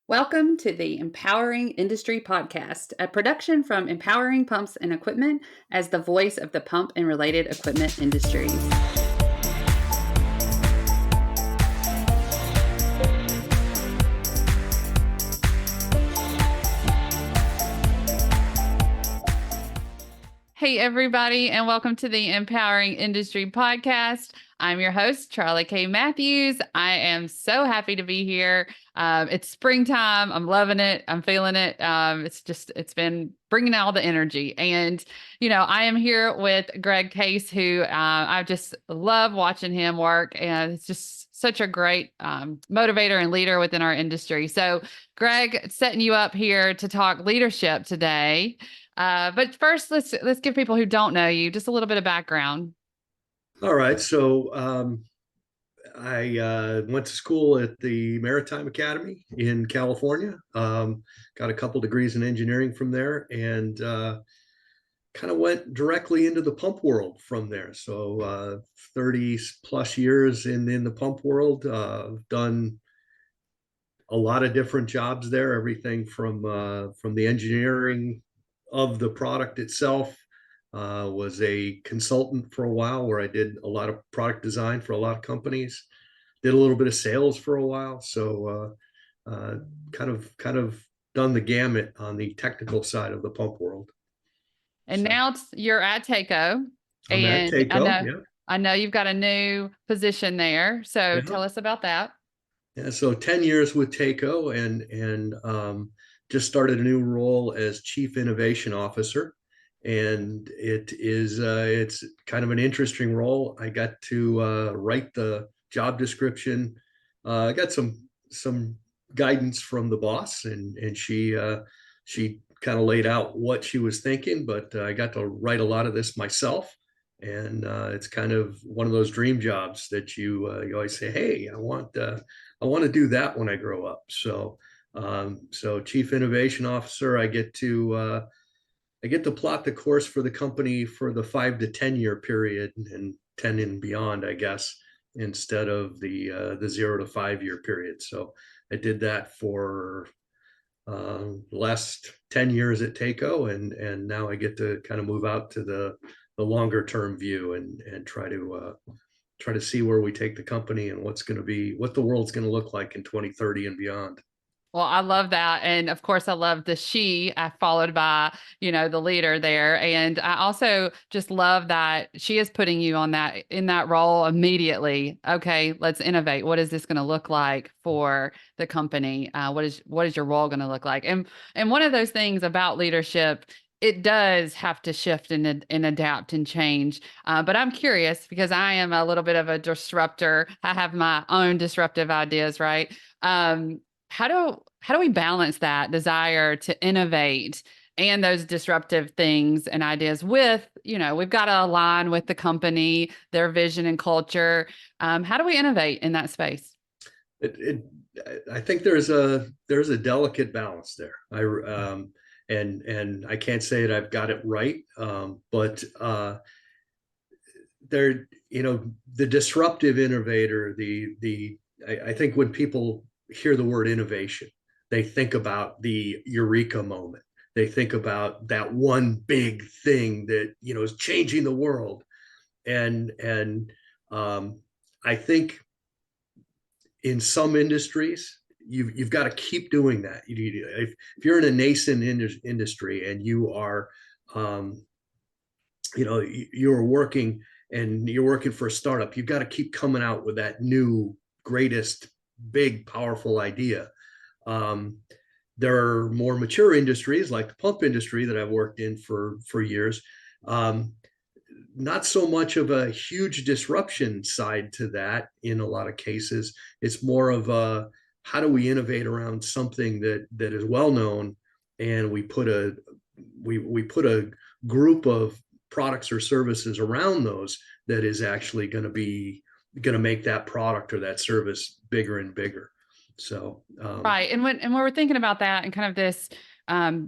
Welcome to the Empowering Industry Podcast, a production from Empowering Pumps and Equipment as the voice of the pump and related equipment industries. Hey, everybody, and welcome to the Empowering Industry Podcast. I'm your host, Charli K. Matthews. I am so happy to be here. It's springtime. I'm loving it. I'm feeling it. It's been bringing all the energy. And, I am here with Greg Case, who I just love watching him work. And it's just such a great motivator and leader within our industry. So, Greg, setting you up here to talk leadership today. But first, let's give people who don't know you just a little bit of background. All right. I went to school at the Maritime Academy in California. Got a couple degrees in engineering from there, and kind of went directly into the pump world from there. 30 plus years in the pump world. Done a lot of different jobs there. Everything from the engineering of the product itself. Was a consultant for a while where I did a lot of product design for a lot of companies. Did a little bit of sales for a while. Kind of done the gamut on the technical side of the pump world. And now you're at Taco. I'm at Taco. I know you've got a new position there. So tell us about that. Yeah, so 10 years with Taco and just started a new role as Chief Innovation Officer. And it's kind of an interesting role. I got to write the job description. I got some guidance from the boss, and she kind of laid out what she was thinking. But I got to write a lot of this myself, and it's kind of one of those dream jobs that you always say, "Hey, I want to do that when I grow up." So Chief Innovation Officer, I get to plot the course for the company for the 5 to 10 year period, and 10 and beyond, I guess, instead of the 0 to 5 year period. So I did that for the last 10 years at Taco, and now I get to kind of move out to the longer term view and try to see where we take the company and what the world's going to look like in 2030 and beyond. Well, I love that. And of course, I love the she followed by, the leader there. And I also just love that she is putting you in that role immediately. Okay, let's innovate. What is this going to look like for the company? What is your role going to look like? And one of those things about leadership, it does have to shift and adapt and change. But I'm curious because I am a little bit of a disruptor. I have my own disruptive ideas, right? How do we balance that desire to innovate and those disruptive things and ideas with, we've got to align with the company, their vision and culture. How do we innovate in that space? I think there's a delicate balance there. And I can't say that I've got it right, but the disruptive innovator, I think when people hear the word innovation, they think about the eureka moment. They think about that one big thing that is changing the world, and I think in some industries you've got to keep doing that. If you're in a nascent industry and you're working for a startup, you've got to keep coming out with that new greatest big powerful idea. There are more mature industries like the pump industry that I've worked in for years. Not so much of a huge disruption side to that in a lot of cases. It's more of a, how do we innovate around something that is well known, and we put a group of products or services around those that is actually going to make that product or that service bigger and bigger. So right. And when we're thinking about that and kind of this,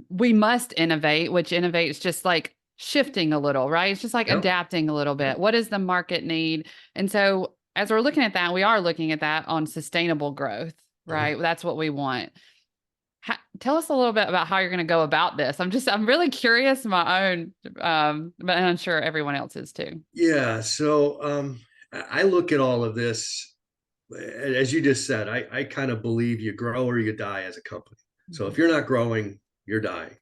we must innovate, which innovate is just like shifting a little, right? It's just like adapting a little bit. What does the market need? And so as we're looking at that, we are looking at that on sustainable growth, right? That's what we want. Tell us a little bit about how you're going to go about this. I'm really curious my own, but I'm sure everyone else is too. Yeah. So I look at all of this, as you just said, I kind of believe you grow or you die as a company. So if Mhm. you're not growing, you're dying.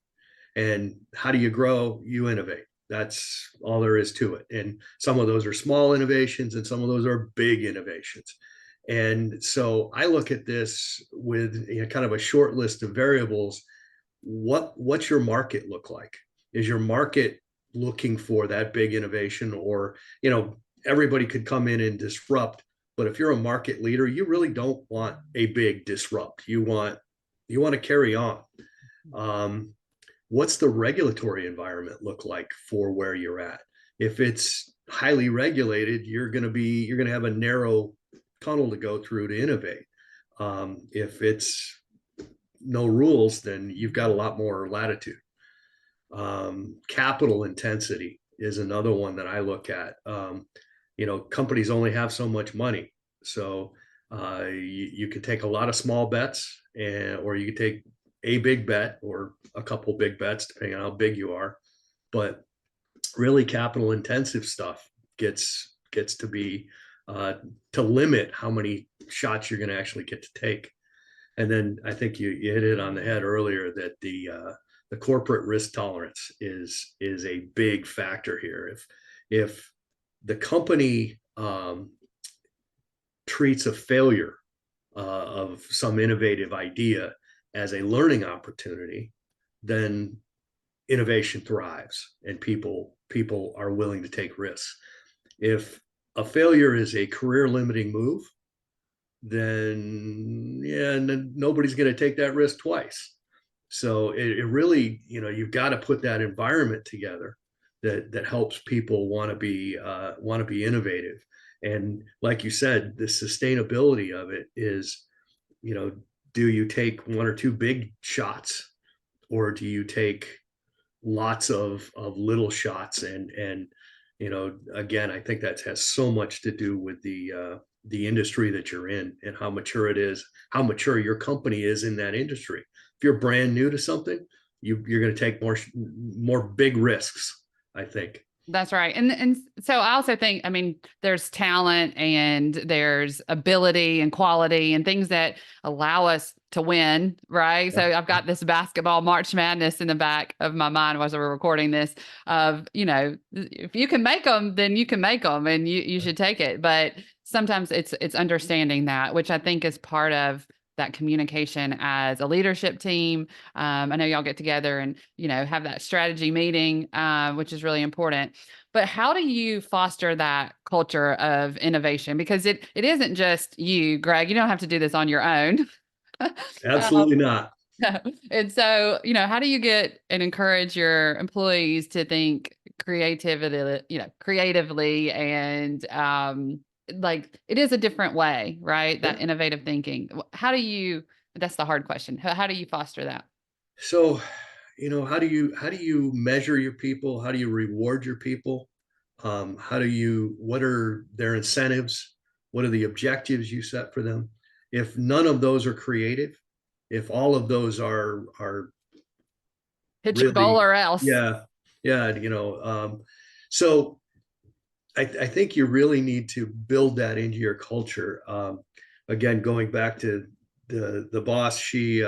And how do you grow? You innovate. That's all there is to it. And some of those are small innovations and some of those are big innovations. And so I look at this with, kind of a short list of variables. What's your market look like? Is your market looking for that big innovation, or everybody could come in and disrupt, but if you're a market leader, you really don't want a big disrupt. You want to carry on. um, what's the regulatory environment look like for where you're at? If it's highly regulated, you're going to have a narrow tunnel to go through to innovate. If it's no rules, then you've got a lot more latitude. Capital intensity is another one that I look at. Companies only have so much money, so you could take a lot of small bets, or you could take a big bet or a couple big bets, depending on how big you are. But really, capital intensive stuff gets to be to limit how many shots you're going to actually get to take. And then I think you hit it on the head earlier that the corporate risk tolerance is a big factor here. If the company treats a failure of some innovative idea as a learning opportunity, then innovation thrives and people are willing to take risks. If a failure is a career limiting move, then yeah, nobody's going to take that risk twice. So it really, you've got to put that environment together that helps people want to be innovative. And like you said, the sustainability of it is, you know, do you take one or two big shots, or do you take lots of little shots? And again, I think that has so much to do with the industry that you're in and how mature it is, how mature your company is in that industry. If you're brand new to something, you're going to take more big risks, I think. That's right. And so I also think, I mean, there's talent and there's ability and quality and things that allow us to win, right? So Yeah. I've got this basketball March Madness in the back of my mind as we're recording this of, if you can make them, then you can make them and you should take it. But sometimes it's understanding that, which I think is part of that communication as a leadership team. I know y'all get together and have that strategy meeting, which is really important. But how do you foster that culture of innovation? Because it isn't just you, Greg. You don't have to do this on your own. um, Absolutely not. and so, how do you get and encourage your employees to think creatively and like it is a different way, right? Yeah. That innovative thinking. That's the hard question. How do you foster that? So, how do you measure your people? How do you reward your people? What are their incentives? What are the objectives you set for them? If none of those are creative, if all of those are Hit your goal really, or else. yeah, yeah, so I think you really need to build that into your culture. Again, going back to the boss, she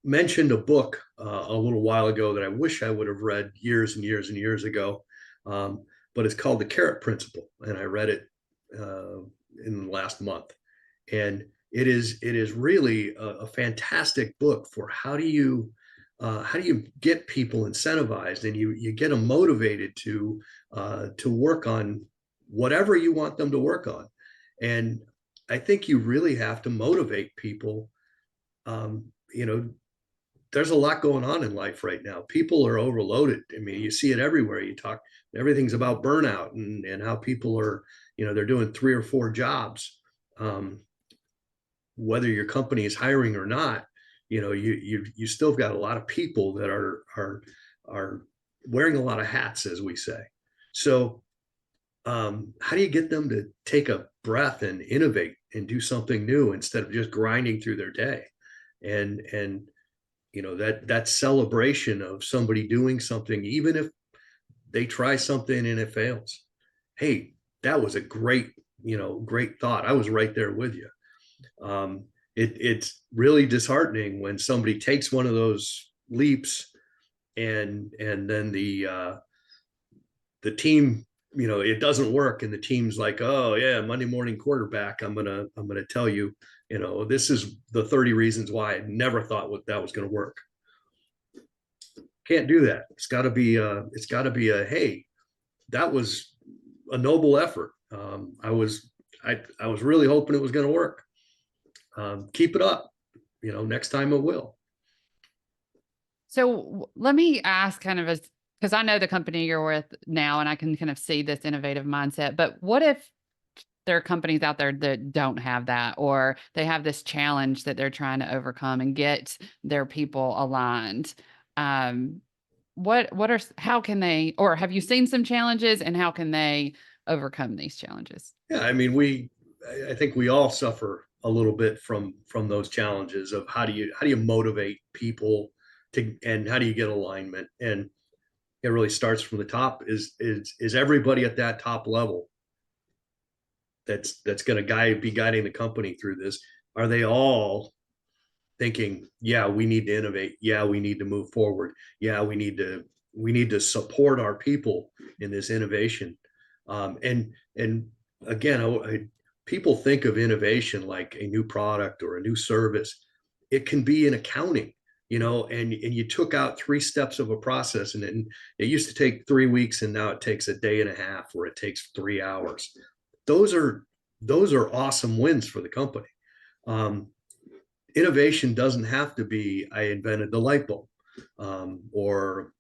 mentioned a book a little while ago that I wish I would have read years and years and years ago. Um, but it's called The Carrot Principle, and I read it uh, in the last month. And it is really a fantastic book for how do you get people incentivized, and you get them motivated to work on whatever you want them to work on. And I think you really have to motivate people. Um, you know, there's a lot going on in life right now. People are overloaded. I mean, you see it everywhere. Everything's about burnout and how people are, they're doing three or four jobs. Um, Whether your company is hiring or not, you still got a lot of people that are wearing a lot of hats, as we say. So how do you get them to take a breath and innovate and do something new instead of just grinding through their day. And that celebration of somebody doing something, even if they try something and it fails. Hey, that was a great thought. I was right there with you. It's really disheartening when somebody takes one of those leaps and then the team, it doesn't work, and the team's like, oh yeah, Monday morning quarterback, I'm gonna tell you, this is the 30 reasons why I never thought that was going to work. Can't do that. It's got to be a hey, that was a noble effort. I was really hoping it was going to work. Keep it up. Next time it will. So let me ask kind of because I know the company you're with now and I can kind of see this innovative mindset, but what if there are companies out there that don't have that, or they have this challenge that they're trying to overcome and get their people aligned? Um, how can they, or have you seen some challenges, and how can they overcome these challenges? Yeah, I mean, I think we all suffer a little bit from those challenges of how do you motivate people and how do you get alignment, and it really starts from the top. Is everybody at that top level that's going to be guiding the company through this? Are they all thinking, yeah, we need to innovate, yeah, we need to move forward, yeah, we need to support our people in this innovation? And again, people think of innovation like a new product or a new service. It can be in accounting, and you took out 3 steps of a process, and it used to take 3 weeks, and now it takes a day and a half, or it takes 3 hours. Those are awesome wins for the company. Um, Innovation doesn't have to be I invented the light bulb, or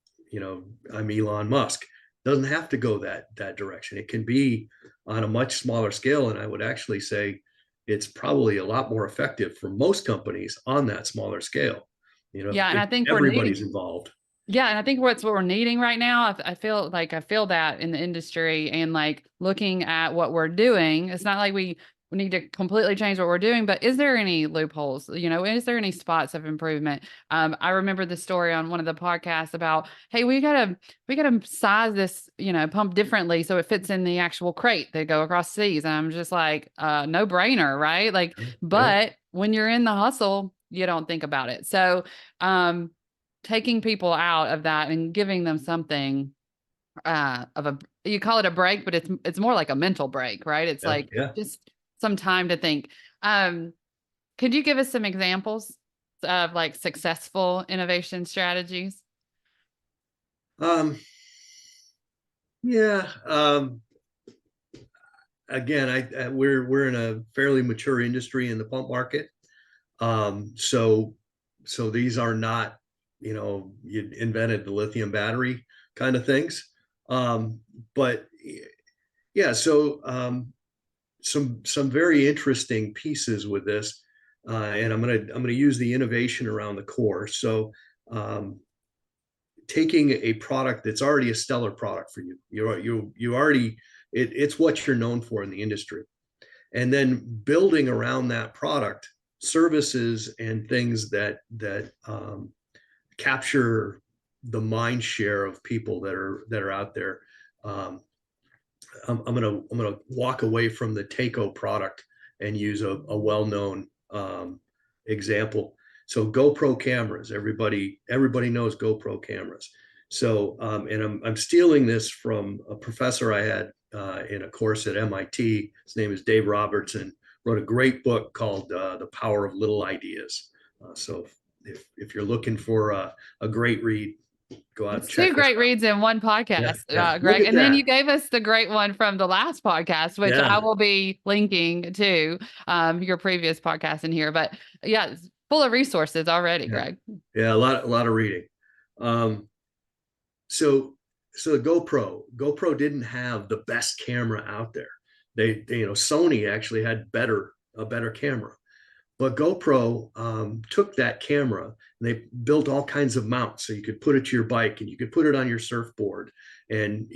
I'm Elon Musk. It doesn't have to go that direction. It can be on a much smaller scale, and I would actually say it's probably a lot more effective for most companies on that smaller scale. Yeah, and if I think we're everybody's needing. involved. Yeah, and I think what we're needing right now. I feel like I feel that in the industry, and like looking at what we're doing. It's not like we need to completely change what we're doing, but is there any loopholes? Is there any spots of improvement? I remember the story on one of the podcasts about, hey, we gotta size this, pump differently so it fits in the actual crate that go across seas. And I'm just like, no brainer, right? Like, Yeah. but when you're in the hustle, you don't think about it. So, taking people out of that and giving them something of a, you call it a break, but it's more like a mental break, right? It's Yeah. like Yeah. just some time to think. um could you give us some examples of like successful innovation strategies? um yeah. Again, we're in a fairly mature industry in the pump market. So these are not, you invented the lithium battery kind of things. But yeah, so some very interesting pieces with this, and I'm gonna use the innovation around the core. So taking a product that's already a stellar product for you, you already it's what you're known for in the industry, and then building around that product services and things that capture the mind share of people that are out there. Um, I'm gonna walk away from the Takeo product and use a well-known example. So GoPro cameras, everybody knows GoPro cameras. So and I'm stealing this from a professor I had in a course at MIT. His name is Dave Robertson. Wrote a great book called The Power of Little Ideas. So if you're looking for a great read, go out and It's check two this great out. reads in one Yeah, podcast, yeah. Look Greg. at And then you that. gave us the great one from the last podcast, which I Yeah, will be linking to your previous podcast in here. But yeah, it's full of resources already, yeah, Greg. yeah. A lot of reading. Um, so so the GoPro didn't have the best camera out there. Sony actually had a better camera, but GoPro took that camera and they built all kinds of mounts so you could put it to your bike and you could put it on your surfboard, and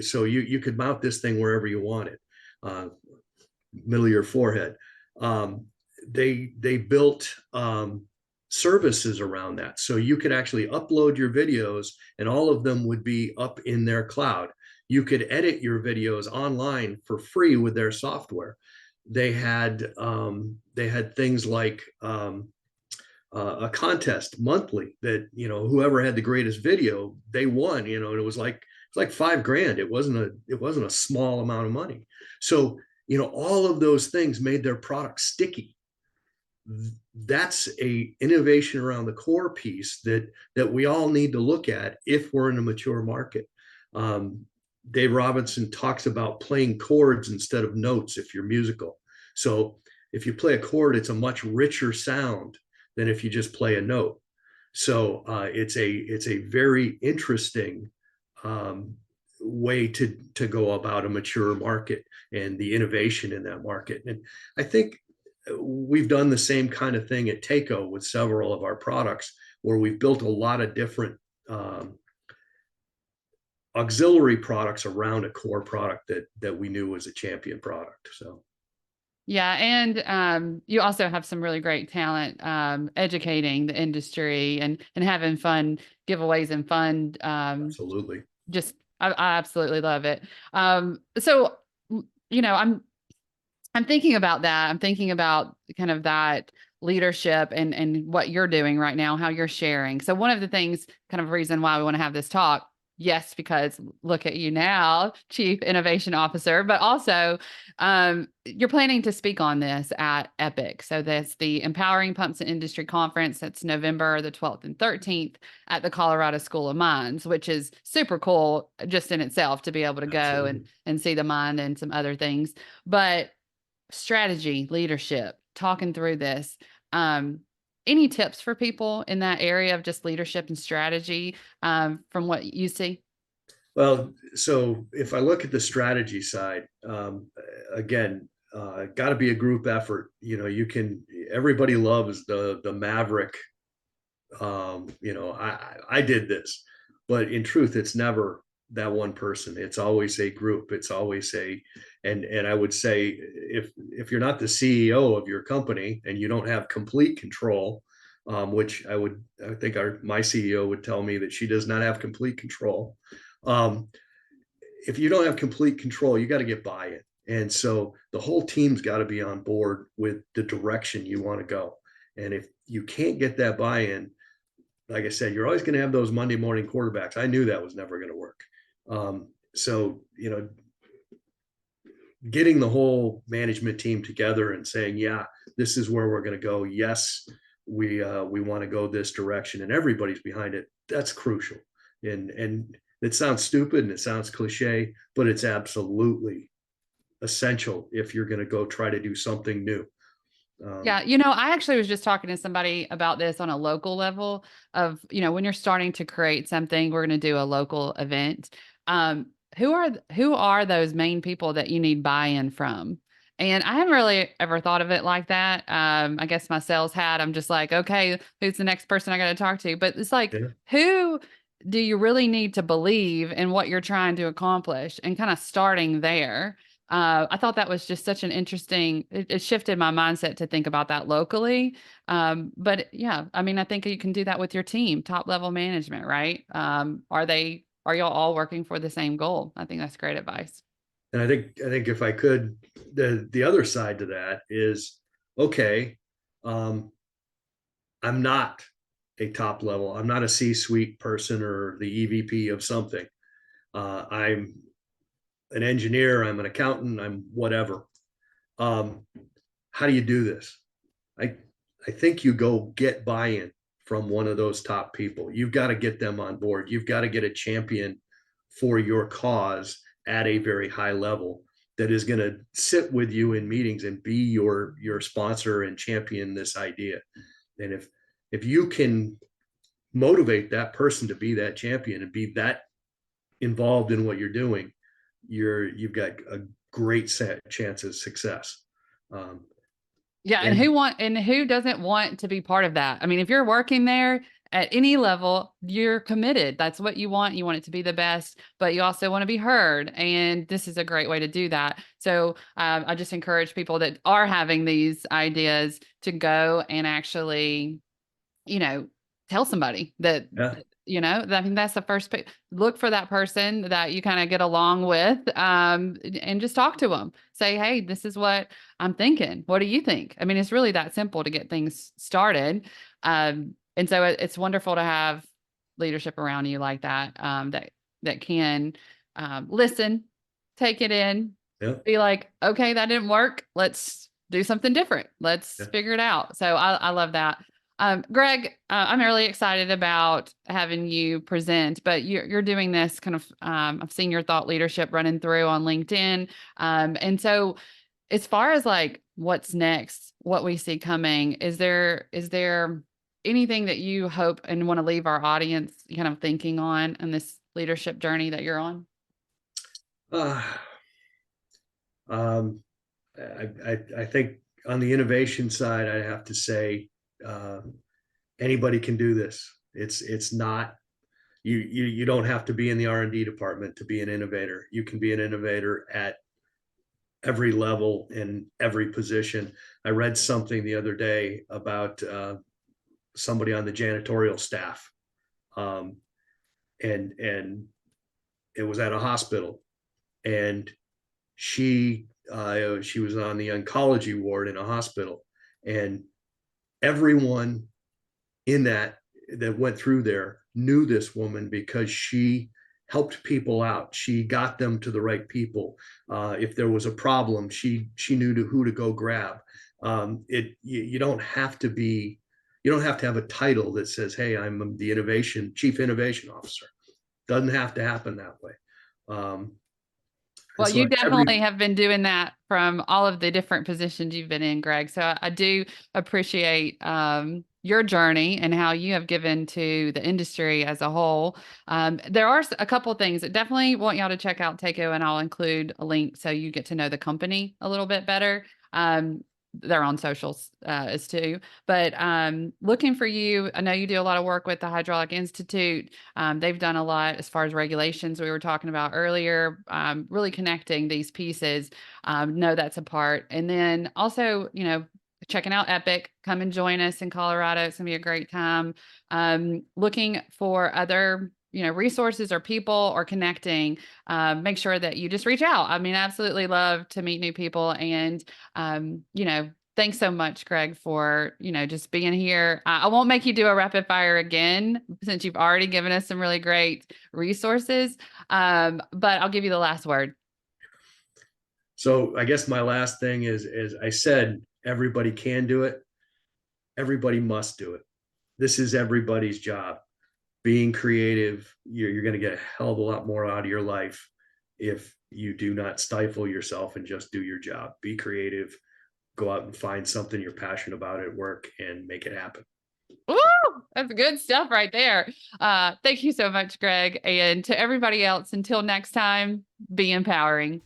so you could mount this thing wherever you wanted, uh, middle of your forehead. um, they built services around that, so you could actually upload your videos, and all of them would be up in their cloud. You could edit your videos online for free with their software. They had things like a contest monthly that, whoever had the greatest video, they won. And it was like $5,000. It wasn't a small amount of money. So all of those things made their product sticky. That's a innovation around the core piece that we all need to look at if we're in a mature market. Dave Robinson talks about playing chords instead of notes if you're musical. So if you play a chord, it's a much richer sound than if you just play a note. So it's a very interesting way to go about a mature market and the innovation in that market. And I think we've done the same kind of thing at Takeo with several of our products, where we've built a lot of different auxiliary products around a core product that we knew was a champion product. So Yeah, and you also have some really great talent educating the industry and having fun giveaways and fun. absolutely. Just I absolutely love it. So I'm thinking about that. I'm thinking about kind of that leadership and what you're doing right now, how you're sharing. So one of the things, kind of reason why we want to have this talk, yes, because look at you now, Chief Innovation Officer, but also you're planning to speak on this at EPIC. So that's the Empowering Pumps and Industry Conference. That's November the 12th and 13th at the Colorado School of Mines, which is super cool just in itself to be able to go and see the mine and some other things. But strategy, leadership, talking through this. Any tips for people in that area of just leadership and strategy from what you see? Well, so if I look at the strategy side, again, got to be a group effort. Everybody loves the maverick. I did this, but in truth, it's never that one person. It's always a group. It's always and I would say, if you're not the CEO of your company and you don't have complete control, which I think my CEO would tell me that she does not have complete control. Um, if you don't have complete control, you got to get buy-in. And so the whole team's got to be on board with the direction you want to go. And if you can't get that buy-in, like I said, you're always going to have those Monday morning quarterbacks. I knew that was never going to work. So, getting the whole management team together and saying, yeah, this is where we're going to go. Yes, we want to go this direction, and everybody's behind it. That's crucial. And it sounds stupid and it sounds cliche, but it's absolutely essential if you're going to go try to do something new. Yeah, I actually was just talking to somebody about this on a local level of, when you're starting to create something, we're going to do a local event. Who are those main people that you need buy-in from? And I haven't really ever thought of it like that. I guess my sales hat, I'm just like, okay, who's the next person I got to talk to? But it's like, Yeah. who do you really need to believe in what you're trying to accomplish, and kind of starting there. I thought that was just such an interesting, it shifted my mindset to think about that locally. But yeah, I mean, I think you can do that with your team, top level management, right? Are y'all all working for the same goal? I think that's great advice. And I think if I could, the other side to that is, okay, um, I'm not a top level. I'm not a C-suite person or the EVP of something. I'm an engineer. I'm an accountant. I'm whatever. Um, how do you do this? I I think you go get buy-in from one of those top people. You've got to get them on board. You've got to get a champion for your cause at a very high level that is going to sit with you in meetings and be your sponsor and champion this idea. And if you can motivate that person to be that champion and be that involved in what you're doing, you've got a great chance of success. Um, Yeah, and and who doesn't want to be part of that? I mean, if you're working there, at any level, you're committed. That's what you want. You want it to be the best, but you also want to be heard. And this is a great way to do that. So I just encourage people that are having these ideas to go and actually, you know, tell somebody that, Yeah. I mean, that's the first look for that person that you kind of get along with, and just talk to them. Say, hey, this is what I'm thinking. What do you think? I mean, it's really that simple to get things started. And so it's wonderful to have leadership around you like that, that can listen, take it in, Yeah. be like, okay, that didn't work. Let's do something different. Let's Yeah. figure it out. So I love that. Greg, I'm really excited about having you present, but you're doing this kind of, I've seen your thought leadership running through on LinkedIn. And so as far as like what's next, what we see coming, is there anything that you hope and want to leave our audience kind of thinking on this leadership journey that you're on? Uh, um, I think on the innovation side, I have to say, anybody can do this. It's not, you don't have to be in the R&D department to be an innovator. You can be an innovator at every level in every position. I read something the other day about somebody on the janitorial staff, um, and it was at a hospital, and she was on the oncology ward in a hospital, and everyone in that went through there knew this woman because she helped people out. She got them to the right people. If there was a problem, she knew who to go grab. You don't have to be, you don't have to have a title that says, "Hey, I'm the chief innovation officer." Doesn't have to happen that way. Um, and Well, so you every definitely have been doing that from all of the different positions you've been in, Greg. So I do appreciate your journey and how you have given to the industry as a whole. There are a couple things that definitely want y'all to check out Takeo, and I'll include a link so you get to know the company a little bit better. They're on socials as too. But looking for you, I know you do a lot of work with the Hydraulic Institute. They've done a lot as far as regulations we were talking about earlier, really connecting these pieces. Know that's a part. And then also, checking out Epic, come and join us in Colorado. It's going to be a great time. Looking for other resources or people or connecting, make sure that you just reach out. I mean, I absolutely love to meet new people. And, thanks so much, Greg, for, just being here. I won't make you do a rapid fire again, since you've already given us some really great resources. But I'll give you the last word. So I guess my last thing is, as I said, everybody can do it. Everybody must do it. This is everybody's job. Being creative, you're going to get a hell of a lot more out of your life if you do not stifle yourself and just do your job. Be creative, go out and find something you're passionate about at work and make it happen. Woo! That's good stuff right there. Thank you so much, Greg. And to everybody else, until next time, be empowering.